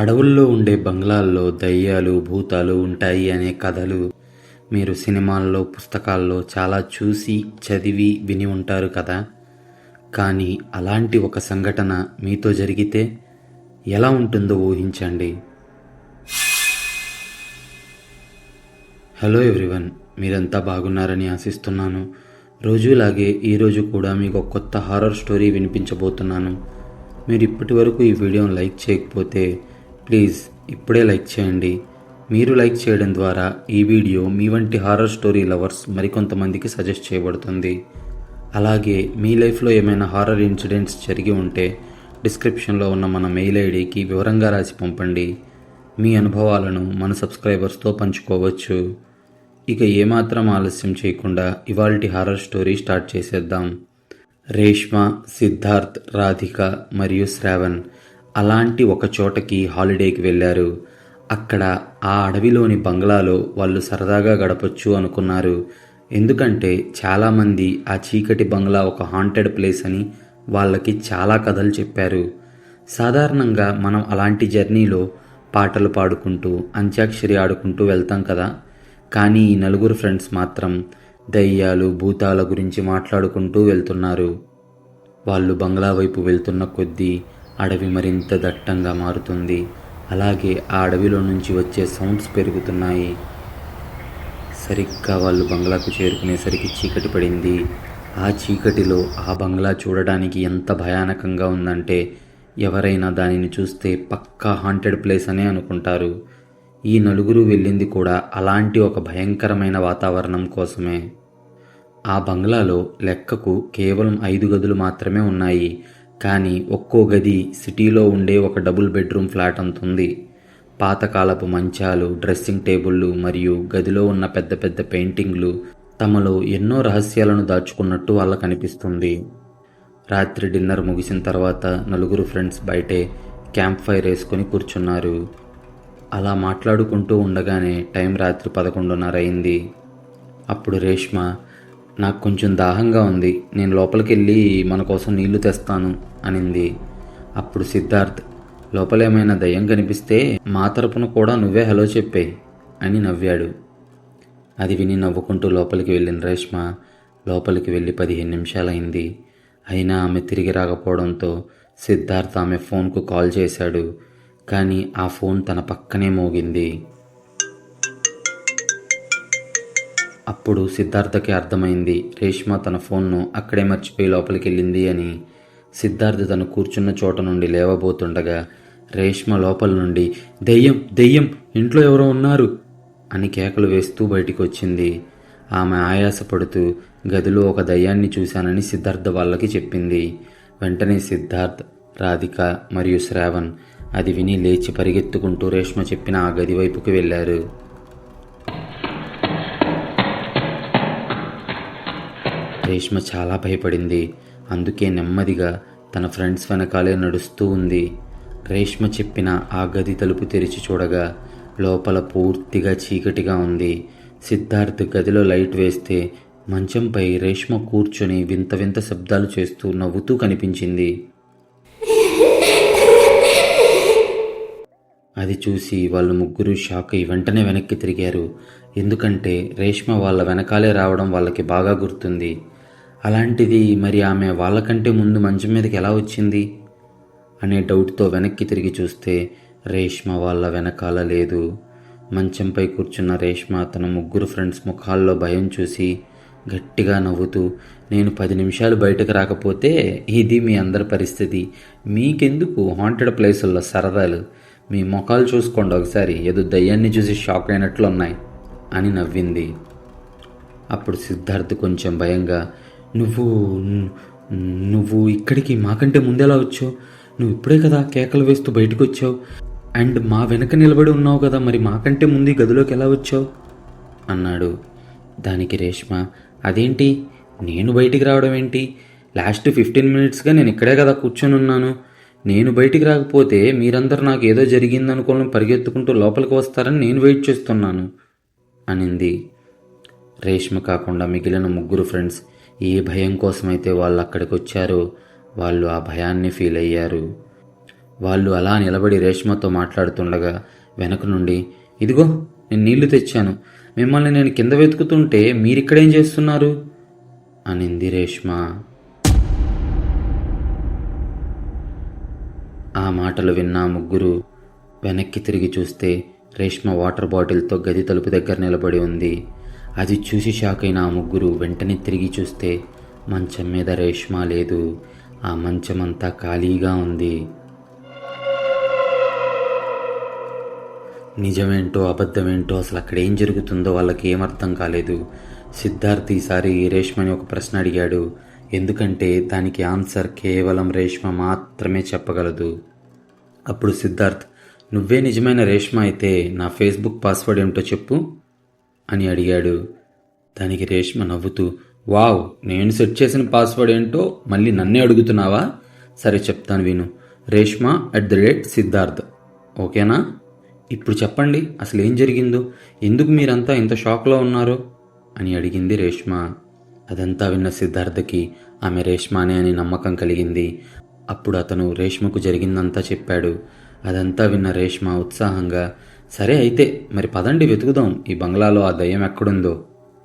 అడవుల్లో ఉండే బంగ్లాల్లో దయ్యాలు, భూతాలు ఉంటాయి అనే కథలు మీరు సినిమాల్లో, పుస్తకాల్లో చాలా చూసి, చదివి, విని ఉంటారు కదా. కానీ అలాంటి ఒక సంఘటన మీతో జరిగితే ఎలా ఉంటుందో ఊహించండి. హలో ఎవ్రీవన్, మీరంతా బాగున్నారని ఆశిస్తున్నాను. రోజులాగే ఈరోజు కూడా మీకు ఒక కొత్త హారర్ స్టోరీ వినిపించబోతున్నాను. మీరు ఇప్పటి వరకు ఈ వీడియోని లైక్ చేయకపోతే ప్లీజ్ ఇప్పుడే లైక్ చేయండి. మీరు లైక్ చేయడం ద్వారా ఈ వీడియో మీ వంటి హారర్ స్టోరీ లవర్స్ మరికొంతమందికి సజెస్ట్ చేయబడుతుంది. అలాగే మీ లైఫ్లో ఏమైనా హారర్ ఇన్సిడెంట్స్ జరిగి ఉంటే డిస్క్రిప్షన్లో ఉన్న మన మెయిల్ ఐడికి వివరంగా రాసి పంపండి. మీ అనుభవాలను మన సబ్స్క్రైబర్స్తో పంచుకోవచ్చు. ఇక ఏమాత్రం ఆలస్యం చేయకుండా ఇవాల్టి హారర్ స్టోరీ స్టార్ట్ చేసేద్దాం. రేష్మ, సిద్ధార్థ్, రాధిక మరియు శ్రావణ్ అలాంటి ఒక చోటకి హాలిడేకి వెళ్ళారు. అక్కడ ఆ అడవిలోని బంగ్లాలో వాళ్ళు సరదాగా గడపొచ్చు అనుకున్నారు. ఎందుకంటే చాలామంది ఆ చీకటి బంగ్లా ఒక హాంటెడ్ ప్లేస్ అని వాళ్ళకి చాలా కథలు చెప్పారు. సాధారణంగా మనం అలాంటి జర్నీలో పాటలు పాడుకుంటూ, అంత్యాక్షరి ఆడుకుంటూ వెళ్తాం కదా. కానీ ఈ నలుగురు ఫ్రెండ్స్ మాత్రం దయ్యాలు, భూతాల గురించి మాట్లాడుకుంటూ వెళ్తున్నారు. వాళ్ళు బంగ్లా వైపు వెళ్తున్న కొద్దీ అడవి మరింత దట్టంగా మారుతుంది. అలాగే ఆ అడవిలో నుంచి వచ్చే సౌండ్స్ పెరుగుతున్నాయి. సరిగ్గా వాళ్ళు బంగ్లాకు చేరుకునేసరికి చీకటి పడింది. ఆ చీకటిలో ఆ బంగ్లా చూడడానికి ఎంత భయానకంగా ఉందంటే ఎవరైనా దానిని చూస్తే పక్కా హాంటెడ్ ప్లేస్ అనే అనుకుంటారు. ఈ నలుగురు వెళ్ళింది కూడా అలాంటి ఒక భయంకరమైన వాతావరణం కోసమే. ఆ బంగ్లాలో లెక్కకు కేవలం 5 గదులు మాత్రమే ఉన్నాయి. కానీ ఒక్కో గది సిటీలో ఉండే ఒక డబుల్ బెడ్రూమ్ ఫ్లాట్ అంతుంది. పాతకాలపు మంచాలు, డ్రెస్సింగ్ టేబుళ్ళు మరియు గదిలో ఉన్న పెద్ద పెద్ద పెయింటింగ్లు తమలో ఎన్నో రహస్యాలను దాచుకున్నట్టు వాళ్ళకు అనిపిస్తుంది. రాత్రి డిన్నర్ ముగిసిన తర్వాత నలుగురు ఫ్రెండ్స్ బయటే క్యాంప్ ఫైర్ వేసుకొని కూర్చున్నారు. అలా మాట్లాడుకుంటూ ఉండగానే టైం రాత్రి 11:30 అయింది. అప్పుడు రేష్మ, నాకు కొంచెం దాహంగా ఉంది, నేను లోపలికి వెళ్ళి మన కోసం నీళ్లు తెస్తాను అనింది. అప్పుడు సిద్ధార్థ్, లోపలేమైనా దయ్యం కనిపిస్తే మా తరపున కూడా నువ్వే హలో చెప్పే అని నవ్వాడు. అది విని నవ్వుకుంటూ లోపలికి వెళ్ళిన రేష్మ లోపలికి వెళ్ళి 15 నిమిషాలైంది. అయినా ఆమె తిరిగి రాకపోవడంతో సిద్ధార్థ్ ఆమె ఫోన్కు కాల్ చేశాడు. కానీ ఆ ఫోన్ తన పక్కనే మోగింది. అప్పుడు సిద్ధార్థకి అర్థమైంది రేష్మ తన ఫోన్ను అక్కడే మర్చిపోయి లోపలికి వెళ్ళింది అని. సిద్ధార్థ్ తను కూర్చున్న చోట నుండి లేవబోతుండగా రేష్మ లోపల నుండి దెయ్యం, దెయ్యం, ఇంట్లో ఎవరో ఉన్నారు అని కేకలు వేస్తూ బయటికి వచ్చింది. ఆమె ఆయాసపడుతూ గదిలో ఒక దయ్యాన్ని చూశానని సిద్ధార్థ్ వాళ్ళకి చెప్పింది. వెంటనే సిద్ధార్థ్, రాధిక మరియు శ్రావణ్ అది విని లేచి పరిగెత్తుకుంటూ రేష్మ చెప్పిన ఆ గది వైపుకి వెళ్ళారు. రేష్మ చాలా భయపడింది. అందుకే నెమ్మదిగా తన ఫ్రెండ్స్ వెనకాలే నడుస్తూ ఉంది. రేష్మ చెప్పిన ఆ గది తలుపు తెరిచి చూడగా లోపల పూర్తిగా చీకటిగా ఉంది. సిద్ధార్థ్ గదిలో లైట్ వేస్తే మంచంపై రేష్మ కూర్చొని వింత వింత శబ్దాలు చేస్తూ నవ్వుతూ కనిపించింది. అది చూసి వాళ్ళు ముగ్గురు షాక్ అయి వెంటనే వెనక్కి తిరిగారు. ఎందుకంటే రేష్మ వాళ్ళ వెనకాలే రావడం వాళ్ళకి బాగా గుర్తుంది. అలాంటిది మరి ఆమె వాళ్ళకంటే ముందు మంచం మీదకి ఎలా వచ్చింది అనే డౌట్తో వెనక్కి తిరిగి చూస్తే రేష్మ వాళ్ళ వెనకాల లేదు. మంచంపై కూర్చున్న రేష్మ తన ముగ్గురు ఫ్రెండ్స్ ముఖాల్లో భయం చూసి గట్టిగా నవ్వుతూ, నేను 10 నిమిషాలు బయటకు రాకపోతే ఇది మీ అందరి పరిస్థితి, మీకెందుకు హాంటెడ్ ప్లేసుల్లో సరదాలు, మీ ముఖాలు చూసుకోండి ఒకసారి, ఏదో దయ్యాన్ని చూసి షాక్ అయినట్లున్నాయి అని నవ్వింది. అప్పుడు సిద్ధార్థ్ కొంచెం భయంగా, నువ్వు ఇక్కడికి మాకంటే ముందెలా వచ్చావు? నువ్వు ఇప్పుడే కదా కేకలు వేస్తూ బయటకు వచ్చావు, అండ్ మా వెనక నిలబడి ఉన్నావు కదా, మరి మాకంటే ముందు గదిలోకి ఎలా వచ్చావు అన్నాడు. దానికి రేష్మ, అదేంటి నేను బయటికి రావడం ఏంటి, లాస్ట్ 15 మినిట్స్గా నేను ఇక్కడే కదా కూర్చొని ఉన్నాను, నేను బయటికి రాకపోతే మీరందరూ నాకు ఏదో జరిగిందనుకోని పరిగెత్తుకుంటూ లోపలికి వస్తారని నేను వెయిట్ చేస్తున్నాను అనింది. రేష్మ కాకుండా మిగిలిన ముగ్గురు ఫ్రెండ్స్ ఏ భయం కోసమైతే వాళ్ళు అక్కడికి వచ్చారో వాళ్ళు ఆ భయాన్ని ఫీల్ అయ్యారు. వాళ్ళు అలా నిలబడి రేష్మతో మాట్లాడుతుండగా వెనక నుండి, ఇదిగో నేను నీళ్లు తెచ్చాను, మిమ్మల్ని నేను కింద వెతుకుతుంటే మీరిక్కడేం చేస్తున్నారు అనింది రేష్మ. ఆ మాటలు విన్న ముగ్గురు వెనక్కి తిరిగి చూస్తే రేష్మ వాటర్ బాటిల్తో గది తలుపు దగ్గర నిలబడి ఉంది. అది చూసి షాక్ అయిన ఆ ముగ్గురు వెంటనే తిరిగి చూస్తే మంచం మీద రేష్మ లేదు. ఆ మంచమంతా ఖాళీగా ఉంది. నిజమేంటో అబద్ధమేంటో అసలు అక్కడ ఏం జరుగుతుందో వాళ్ళకి ఏమర్థం కాలేదు. సిద్ధార్థ్ ఈసారి రేష్మని ఒక ప్రశ్న అడిగాడు. ఎందుకంటే దానికి ఆన్సర్ కేవలం రేష్మ మాత్రమే చెప్పగలదు. అప్పుడు సిద్ధార్థ్, నువ్వే నిజమైన రేష్మ అయితే నా ఫేస్బుక్ పాస్వర్డ్ ఏమిటో చెప్పు అని అడిగాడు. దానికి రేష్మ నవ్వుతూ, వావ్, నేను సెట్ చేసిన పాస్వర్డ్ ఏంటో మళ్ళీ నన్నే అడుగుతున్నావా? సరే చెప్తాను విను. రేష్మ@సిద్ధార్థ్. ఓకేనా? ఇప్పుడు చెప్పండి అసలు ఏం జరిగిందో, ఎందుకు మీరంతా ఇంత షాక్లో ఉన్నారో అని అడిగింది రేష్మ. అదంతా విన్న సిద్ధార్థకి ఆమె రేష్మానే అని నమ్మకం కలిగింది. అప్పుడు అతను రేష్మకు జరిగిందంతా చెప్పాడు. అదంతా విన్న రేష్మ ఉత్సాహంగా, సరే అయితే మరి పదండి వెతుకుదాం ఈ బంగ్లాలో ఆ దయ్యం ఎక్కడుందో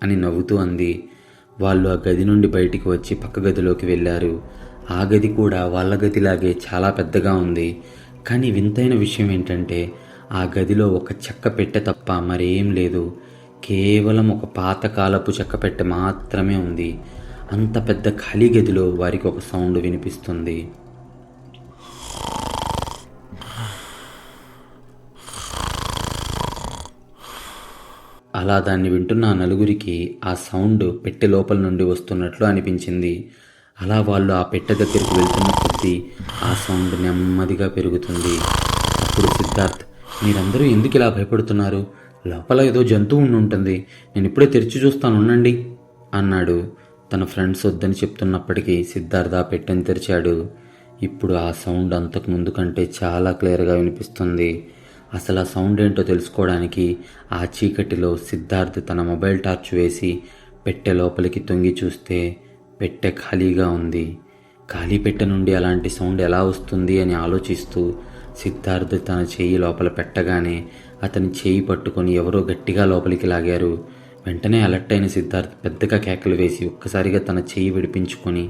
అని నవ్వుతూ అంది. వాళ్ళు ఆ గది నుండి బయటికి వచ్చి పక్క గదిలోకి వెళ్ళారు. ఆ గది కూడా వాళ్ళ గదిలాగే చాలా పెద్దగా ఉంది. కానీ వింతైన విషయం ఏంటంటే ఆ గదిలో ఒక చెక్క పెట్టె తప్ప మరేం లేదు. కేవలం ఒక పాతకాలపు చెక్క పెట్టె మాత్రమే ఉంది. అంత పెద్ద ఖాళీ గదిలో వారికి ఒక సౌండ్ వినిపిస్తుంది. అలా దాన్ని వింటున్న నలుగురికి ఆ సౌండ్ పెట్టె లోపల నుండి వస్తున్నట్లు అనిపించింది. అలా వాళ్ళు ఆ పెట్టె దగ్గరికి వెళ్తున్న కొద్దీ ఆ సౌండ్ నెమ్మదిగా పెరుగుతుంది. అప్పుడు సిద్ధార్థ్, మీరందరూ ఎందుకు ఇలా భయపడుతున్నారు? లోపల ఏదో జంతువు ఉంటుంది, నేను ఇప్పుడే తెరిచి చూస్తాను ఉండండి అన్నాడు. తన ఫ్రెండ్స్ వద్దని చెప్తున్నప్పటికీ సిద్ధార్థ్ ఆ పెట్టెని తెరిచాడు. ఇప్పుడు ఆ సౌండ్ అంతకు ముందు కంటే చాలా క్లియర్గా వినిపిస్తుంది. అసలు ఆ సౌండ్ ఏంటో తెలుసుకోవడానికి ఆ చీకటిలో సిద్ధార్థ్ తన మొబైల్ టార్చ్ వేసి పెట్టె లోపలికి తొంగి చూస్తే పెట్టె ఖాళీగా ఉంది. ఖాళీ పెట్టె నుండి అలాంటి సౌండ్ ఎలా వస్తుంది అని ఆలోచిస్తూ సిద్ధార్థ్ తన చెయ్యి లోపల పెట్టగానే అతని చెయ్యి పట్టుకొని ఎవరో గట్టిగా లోపలికి లాగారు. వెంటనే అలర్ట్ అయిన సిద్ధార్థ్ పెద్దగా కేకలు వేసి ఒక్కసారిగా తన చెయ్యి విడిపించుకొని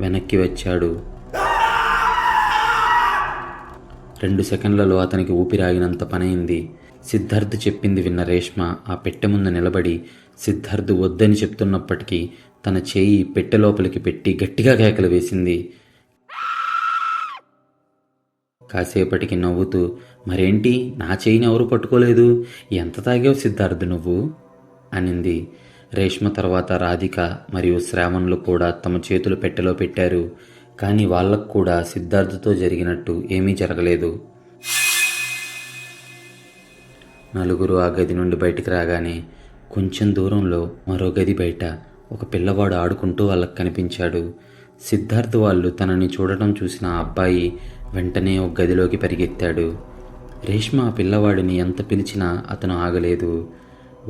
వెనక్కి వచ్చాడు. 2 సెకండ్లలో అతనికి ఊపిరాగినంత పనైంది. సిద్ధార్థ్ చెప్పింది విన్న రేష్మ ఆ పెట్టె ముందు నిలబడి సిద్ధార్థ్ వద్దని చెప్తున్నప్పటికీ తన చేయి పెట్టె లోపలికి పెట్టి గట్టిగా కేకలు వేసింది. కాసేపటికి నవ్వుతూ, మరేంటి నా చేయిని ఎవరు పట్టుకోలేదు, ఎంత తాగావు సిద్ధార్థ్ నువ్వు అనింది. రేష్మ తర్వాత రాధిక మరియు శ్రావణ్లు కూడా తమ చేతులు పెట్టెలో పెట్టారు. కానీ వాళ్ళకు కూడా సిద్ధార్థ్తో జరిగినట్టు ఏమీ జరగలేదు. నలుగురు ఆ గది నుండి బయటికి రాగానే కొంచెం దూరంలో మరో గది బయట ఒక పిల్లవాడు ఆడుకుంటూ వాళ్ళకు కనిపించాడు. సిద్ధార్థ్ వాళ్ళు తనని చూడటం చూసిన ఆ అబ్బాయి వెంటనే ఒక గదిలోకి పరిగెత్తాడు. రేష్మ ఆ పిల్లవాడిని ఎంత పిలిచినా అతను ఆగలేదు.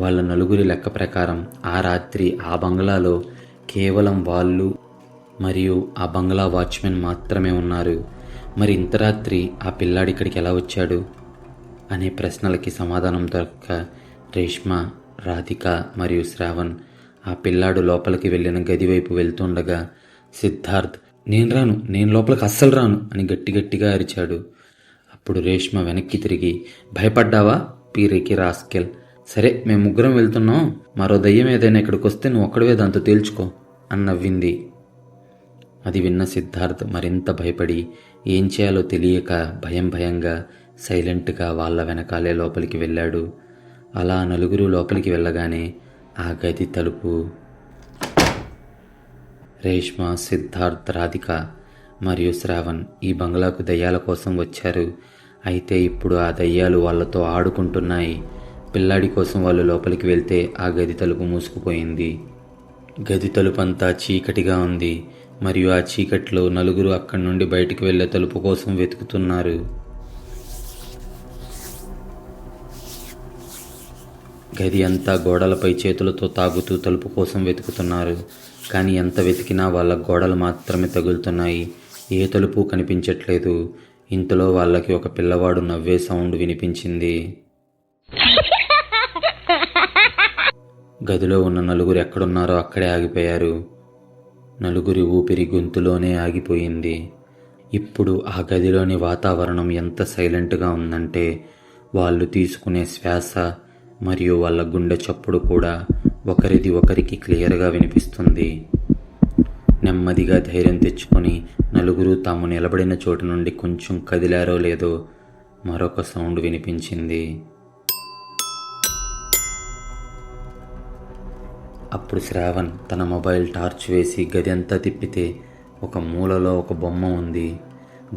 వాళ్ళ నలుగురి లెక్క ప్రకారం ఆ రాత్రి ఆ బంగ్లాలో కేవలం వాళ్ళు మరియు ఆ బంగ్లా వాచ్మెన్ మాత్రమే ఉన్నారు. మరి ఇంత రాత్రి ఆ పిల్లాడి ఇక్కడికి ఎలా వచ్చాడు అనే ప్రశ్నలకి సమాధానం దొరక్క రేష్మ, రాధిక మరియు శ్రావణ్ ఆ పిల్లాడు లోపలికి వెళ్ళిన గది వైపు వెళ్తుండగా సిద్ధార్థ్, నేను లోపలికి అస్సలు రాను అని గట్టిగా అరిచాడు. అప్పుడు రేష్మ వెనక్కి తిరిగి, భయపడ్డావా పీరికి రాస్కెల్, సరే మేము ముగ్గురం వెళ్తున్నాం, మరో దయ్యం ఏదైనా ఇక్కడికి వస్తే నువ్వు ఒక్కడివే దాంతో తేల్చుకో అని నవ్వింది. అది విన్న సిద్ధార్థ్ మరింత భయపడి ఏం చేయాలో తెలియక భయంగా సైలెంట్గా వాళ్ళ వెనకాలే లోపలికి వెళ్ళాడు. అలా నలుగురు లోపలికి వెళ్ళగానే ఆ గది తలుపు రేష్మ, సిద్ధార్థ్, రాధిక మరియు శ్రావణ్ ఈ బంగ్లాకు దయ్యాల కోసం వచ్చారు. అయితే ఇప్పుడు ఆ దయ్యాలు వాళ్ళతో ఆడుకుంటున్నాయి. పిల్లాడి కోసం వాళ్ళు లోపలికి వెళ్తే ఆ గది తలుపు మూసుకుపోయింది. గది తలుపంతా చీకటిగా ఉంది మరియు ఆ చీకట్లో నలుగురు అక్కడి నుండి బయటికి వెళ్లే తలుపు కోసం వెతుకుతున్నారు. గది అంతా గోడలపై చేతులతో తాగుతూ తలుపు కోసం వెతుకుతున్నారు. కానీ ఎంత వెతికినా వాళ్ళ గోడలు మాత్రమే తగులుతున్నాయి. ఏ తలుపు కనిపించట్లేదు. ఇంతలో వాళ్ళకి ఒక పిల్లవాడు నవ్వే సౌండ్ వినిపించింది. గదిలో ఉన్న నలుగురు ఎక్కడున్నారో అక్కడే ఆగిపోయారు. నలుగురి ఊపిరి గొంతులోనే ఆగిపోయింది. ఇప్పుడు ఆ గదిలోని వాతావరణం ఎంత సైలెంట్గా ఉందంటే వాళ్ళు తీసుకునే శ్వాస మరియు వాళ్ళ గుండె చప్పుడు కూడా ఒకరిది ఒకరికి క్లియర్గా వినిపిస్తుంది. నెమ్మదిగా ధైర్యం తెచ్చుకొని నలుగురు తాము నిలబడిన చోటు నుండి కొంచెం కదిలారో లేదో మరొక సౌండ్ వినిపించింది. అప్పుడు శ్రావణ్ తన మొబైల్ టార్చ్ వేసి గది అంతా తిప్పితే ఒక మూలలో ఒక బొమ్మ ఉంది.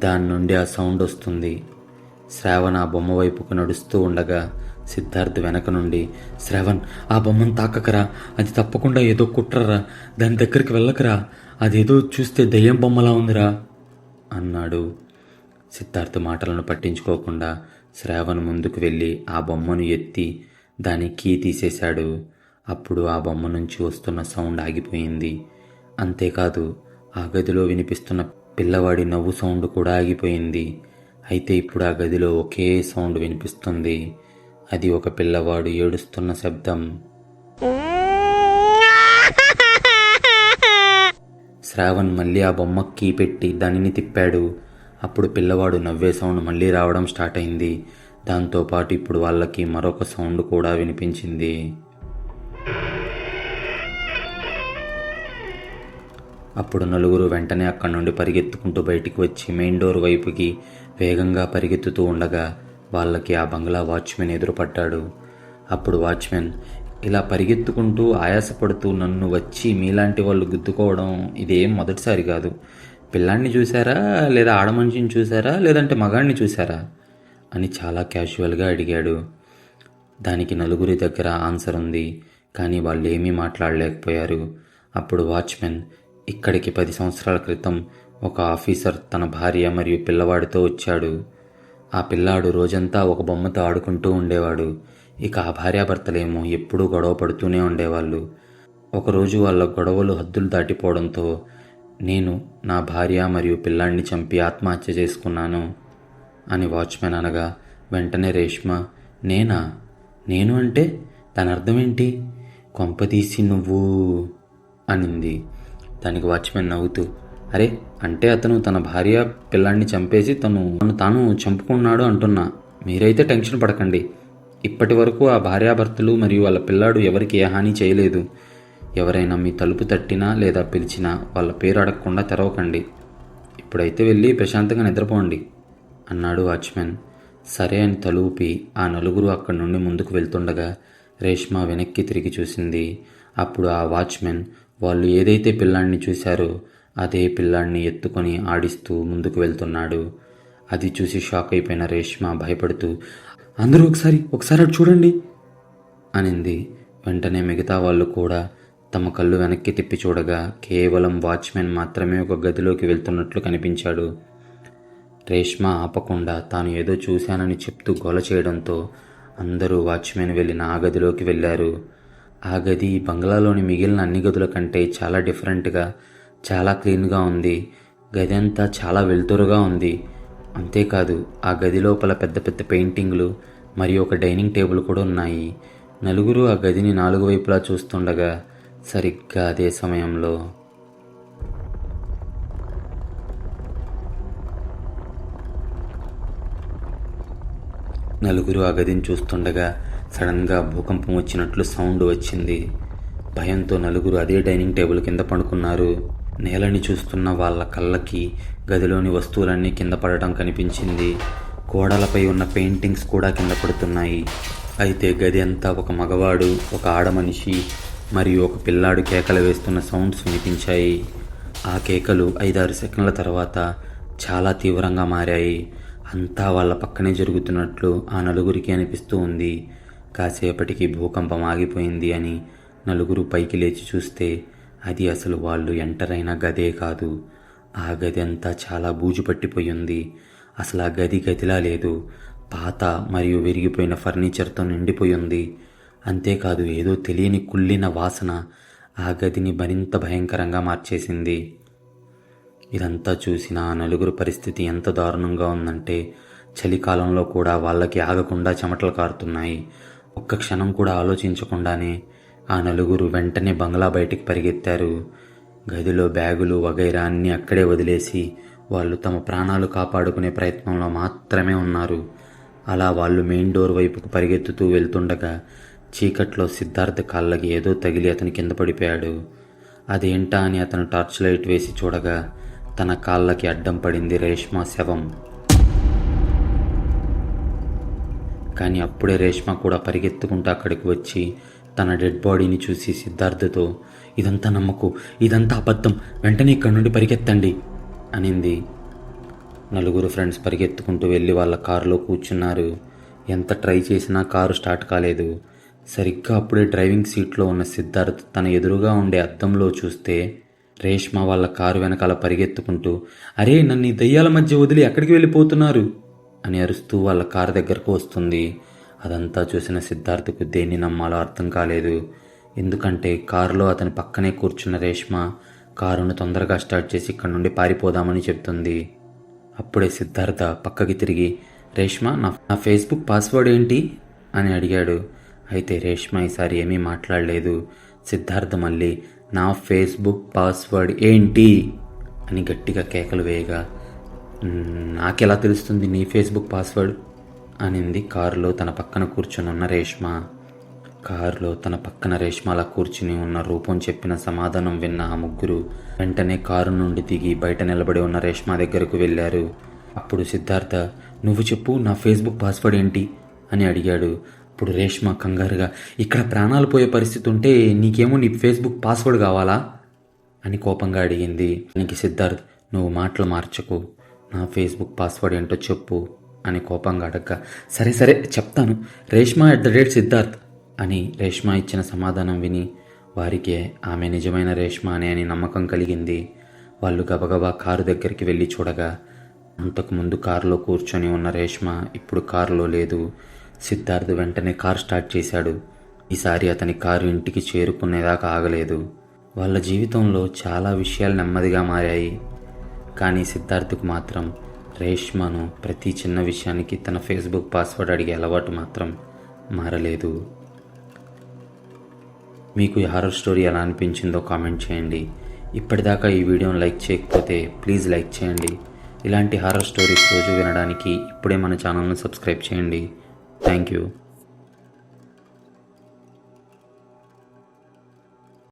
దాని నుండి ఆ సౌండ్ వస్తుంది. శ్రావణ్ ఆ బొమ్మ వైపుకు నడుస్తూ ఉండగా సిద్ధార్థ్ వెనక నుండి, శ్రావణ్, ఆ బొమ్మను తాకకరా, అది తప్పకుండా ఏదో కుట్రరా, దాని దగ్గరికి వెళ్ళకరా, అదేదో చూస్తే దయ్యం బొమ్మలా ఉందిరా అన్నాడు. సిద్ధార్థ్ మాటలను పట్టించుకోకుండా శ్రావణ్ ముందుకు వెళ్ళి ఆ బొమ్మను ఎత్తి దాని కీ తీసేశాడు. అప్పుడు ఆ బొమ్మ నుంచి వస్తున్న సౌండ్ ఆగిపోయింది. అంతేకాదు ఆ గదిలో వినిపిస్తున్న పిల్లవాడి నవ్వు సౌండ్ కూడా ఆగిపోయింది. అయితే ఇప్పుడు ఆ గదిలో ఒకే సౌండ్ వినిపిస్తుంది. అది ఒక పిల్లవాడు ఏడుస్తున్న శబ్దం. శ్రావణ్ మళ్ళీ ఆ బొమ్మ కీ పెట్టి దానిని తిప్పాడు. అప్పుడు పిల్లవాడు నవ్వే సౌండ్ మళ్ళీ రావడం స్టార్ట్ అయింది. దాంతోపాటు ఇప్పుడు వాళ్ళకి మరొక సౌండ్ కూడా వినిపించింది. అప్పుడు నలుగురు వెంటనే అక్కడి నుండి పరిగెత్తుకుంటూ బయటికి వచ్చి మెయిన్ డోర్ వైపుకి వేగంగా పరిగెత్తుతూ ఉండగా వాళ్ళకి ఆ బంగ్లా వాచ్మెన్ ఎదురుపడ్డాడు. అప్పుడు వాచ్మెన్, ఇలా పరిగెత్తుకుంటూ ఆయాసపడుతూ నన్ను వచ్చి మీలాంటి వాళ్ళు గుద్దుకోవడం ఇదేం మొదటిసారి కాదు. పిల్లాన్ని చూసారా, లేదా ఆడమనిషిని చూసారా, లేదంటే మగాడిని చూసారా అని చాలా క్యాజువల్గా అడిగాడు. దానికి నలుగురి దగ్గర ఆన్సర్ ఉంది, కానీ వాళ్ళు ఏమీ మాట్లాడలేకపోయారు. అప్పుడు వాచ్మెన్, ఇక్కడికి 10 సంవత్సరాల క్రితం ఒక ఆఫీసర్ తన భార్య మరియు పిల్లవాడితో వచ్చాడు. ఆ పిల్లాడు రోజంతా ఒక బొమ్మతో ఆడుకుంటూ ఉండేవాడు. ఇక ఆ భార్యాభర్తలేమో ఎప్పుడూ గొడవ పడుతూనే ఉండేవాళ్ళు. ఒకరోజు వాళ్ళ గొడవలు హద్దులు దాటిపోవడంతో నేను నా భార్య మరియు పిల్లాడిని చంపి ఆత్మహత్య చేసుకున్నాను అని వాచ్మెన్ అనగా వెంటనే రేష్మ, నేనా? నేను అంటే దాని అర్థం ఏంటి? కొంపతీసి నువ్వు అనింది. దానికి వాచ్మెన్ నవ్వుతూ, అరే, అంటే అతను తన భార్య పిల్లాడిని చంపేసి తాను చంపుకున్నాడు అంటున్నా. మీరైతే టెన్షన్ పడకండి. ఇప్పటి వరకు ఆ భార్యాభర్తలు మరియు వాళ్ళ పిల్లాడు ఎవరికి ఏ హాని చేయలేదు. ఎవరైనా మీ తలుపు తట్టినా లేదా పిలిచినా వాళ్ళ పేరు అడగకుండా తెరవకండి. ఇప్పుడైతే వెళ్ళి ప్రశాంతంగా నిద్రపోండి అన్నాడు వాచ్మెన్. సరే అని తలూపి ఆ నలుగురు అక్కడి నుండి ముందుకు వెళ్తుండగా రేష్మ వెనక్కి తిరిగి చూసింది. అప్పుడు ఆ వాచ్మెన్ వాళ్ళు ఏదైతే పిల్లాడిని చూశారో అదే పిల్లాడిని ఎత్తుకొని ఆడిస్తూ ముందుకు వెళ్తున్నాడు. అది చూసి షాక్ అయిపోయిన రేష్మ భయపడుతూ, అందరూ ఒకసారి అటు చూడండి అనింది. వెంటనే మిగతా వాళ్ళు కూడా తమ కళ్ళు వెనక్కి తిప్పి చూడగా కేవలం వాచ్మెన్ మాత్రమే ఒక గదిలోకి వెళ్తున్నట్లు కనిపించాడు. రేష్మ ఆపకుండా తాను ఏదో చూశానని చెప్తూ గోల చేయడంతో అందరూ వాచ్మెన్ వెళ్ళిన ఆ గదిలోకి వెళ్ళారు. ఆ గది బంగ్లాలోని మిగిలిన అన్ని గదుల కంటే చాలా డిఫరెంట్గా, చాలా క్లీన్గా ఉంది. గది అంతా చాలా వెలుతురుగా ఉంది. అంతేకాదు ఆ గది లోపల పెద్ద పెద్ద పెయింటింగ్లు మరియు ఒక డైనింగ్ టేబుల్ కూడా ఉన్నాయి. నలుగురు ఆ గదిని 4 వైపులా చూస్తుండగా సరిగ్గా అదే సమయంలో సడన్గా భూకంపం వచ్చినట్లు సౌండ్ వచ్చింది. భయంతో నలుగురు అదే డైనింగ్ టేబుల్ కింద పడుకున్నారు. నేలని చూస్తున్న వాళ్ళ కళ్ళకి గదిలోని వస్తువులన్నీ కింద పడటం కనిపించింది. గోడలపై ఉన్న పెయింటింగ్స్ కూడా కింద పడుతున్నాయి. అయితే గది అంతా ఒక మగవాడు, ఒక ఆడమనిషి మరియు ఒక పిల్లాడు కేకలు వేస్తున్న సౌండ్స్ వినిపించాయి. ఆ కేకలు 5-6 సెకండ్ల తర్వాత చాలా తీవ్రంగా మారాయి. అంతా వాళ్ళ పక్కనే జరుగుతున్నట్లు ఆ నలుగురికి అనిపిస్తూ ఉంది. కాసేపటికి భూకంపం ఆగిపోయింది అని నలుగురు పైకి లేచి చూస్తే అది అసలు వాళ్ళు ఎంటర్ అయిన గదే కాదు. ఆ గది అంతా చాలా బూజు పట్టిపోయింది. అసలు ఆ గది గదిలా లేదు. పాత మరియు విరిగిపోయిన ఫర్నిచర్తో నిండిపోయింది. అంతేకాదు ఏదో తెలియని కుళ్ళిన వాసన ఆ గదిని మరింత భయంకరంగా మార్చేసింది. ఇదంతా చూసిన ఆ నలుగురు పరిస్థితి ఎంత దారుణంగా ఉందంటే చలికాలంలో కూడా వాళ్ళకి ఆగకుండా చెమటలు కారుతున్నాయి. ఒక్క క్షణం కూడా ఆలోచించకుండానే ఆ నలుగురు వెంటనే బంగ్లా బయటికి పరిగెత్తారు. గదిలో బ్యాగులు వగైరా అన్నీ అక్కడే వదిలేసి వాళ్ళు తమ ప్రాణాలు కాపాడుకునే ప్రయత్నంలో మాత్రమే ఉన్నారు. అలా వాళ్ళు మెయిన్ డోర్ వైపుకు పరిగెత్తుతూ వెళ్తుండగా చీకట్లో సిద్ధార్థ్ కాళ్ళకి ఏదో తగిలి అతని కింద పడిపోయాడు. అదేంటా అని అతను టార్చ్ లైట్ వేసి చూడగా తన కాళ్ళకి అడ్డం పడింది రేష్మా శవం. కానీ అప్పుడే రేష్మ కూడా పరిగెత్తుకుంటూ అక్కడికి వచ్చి తన డెడ్ బాడీని చూసి సిద్ధార్థతో, ఇదంతా నమ్మకు, ఇదంతా అబద్ధం, వెంటనే ఇక్కడి నుండి పరిగెత్తండి అనింది. నలుగురు ఫ్రెండ్స్ పరిగెత్తుకుంటూ వెళ్ళి వాళ్ళ కారులో కూర్చున్నారు. ఎంత ట్రై చేసినా కారు స్టార్ట్ కాలేదు. సరిగ్గా అప్పుడే డ్రైవింగ్ సీట్లో ఉన్న సిద్ధార్థ్ తన ఎదురుగా ఉండే అద్దంలో చూస్తే రేష్మ వాళ్ళ కారు వెనకాల పరిగెత్తుకుంటూ, అరే నన్ను ఈ దయ్యాల మధ్య వదిలి ఎక్కడికి వెళ్ళిపోతున్నారు అని అరుస్తూ వాళ్ళ కారు దగ్గరకు వస్తుంది. అదంతా చూసిన సిద్ధార్థకు దేన్ని నమ్మాలో అర్థం కాలేదు. ఎందుకంటే కారులో అతని పక్కనే కూర్చున్న రేష్మ కారును తొందరగా స్టార్ట్ చేసి ఇక్కడి నుండి పారిపోదామని చెప్తుంది. అప్పుడే సిద్ధార్థ పక్కకి తిరిగి, రేష్మ నా ఫేస్బుక్ పాస్వర్డ్ ఏంటి అని అడిగాడు. అయితే రేష్మ ఈసారి ఏమీ మాట్లాడలేదు. సిద్ధార్థ మళ్ళీ, నా ఫేస్బుక్ పాస్వర్డ్ ఏంటి అని గట్టిగా కేకలు వేయగా, నాకెలా తెలుస్తుంది నీ ఫేస్బుక్ పాస్వర్డ్ అనింది కారులో తన పక్కన కూర్చుని ఉన్న రేష్మ. కారులో తన పక్కన రేష్మ అలా కూర్చుని ఉన్న రూపం చెప్పిన సమాధానం విన్న ఆ ముగ్గురు వెంటనే కారు నుండి దిగి బయట నిలబడి ఉన్న రేష్మ దగ్గరకు వెళ్ళారు. అప్పుడు సిద్ధార్థ, నువ్వు చెప్పు, నా ఫేస్బుక్ పాస్వర్డ్ ఏంటి అని అడిగాడు. అప్పుడు రేష్మ కంగారుగా, ఇక్కడ ప్రాణాలు పోయే పరిస్థితి ఉంటే నీకేమో నీ ఫేస్బుక్ పాస్వర్డ్ కావాలా అని కోపంగా అడిగింది. దానికి సిద్ధార్థ్, నువ్వు మాటలు మార్చకు, నా ఫేస్బుక్ పాస్వర్డ్ ఏంటో చెప్పు అని కోపంగా అడగ్గా, సరే సరే చెప్తాను, రేష్మ @సిద్ధార్థ్ అని రేష్మ ఇచ్చిన సమాధానం విని వారికి ఆమె నిజమైన రేష్మ అని నమ్మకం కలిగింది. వాళ్ళు గబగబా కారు దగ్గరికి వెళ్ళి చూడగా అంతకుముందు కారులో కూర్చొని ఉన్న రేష్మ ఇప్పుడు కారులో లేదు. సిద్ధార్థ్ వెంటనే కారు స్టార్ట్ చేశాడు. ఈసారి అతని కారు ఇంటికి చేరుకునేదాకా ఆగలేదు. వాళ్ళ జీవితంలో చాలా విషయాలు నెమ్మదిగా మారాయి. కానీ సిద్ధార్థ్కు మాత్రం రేష్మను ప్రతి చిన్న విషయానికి తన ఫేస్బుక్ పాస్వర్డ్ అడిగే అలవాటు మాత్రం మారలేదు. మీకు ఈ హారర్ స్టోరీ ఎలా అనిపించిందో కామెంట్ చేయండి. ఇప్పటిదాకా ఈ వీడియోని లైక్ చేయకపోతే ప్లీజ్ లైక్ చేయండి. ఇలాంటి హారర్ స్టోరీస్ రోజు వినడానికి ఇప్పుడే మన ఛానల్ను సబ్స్క్రైబ్ చేయండి. Thank you.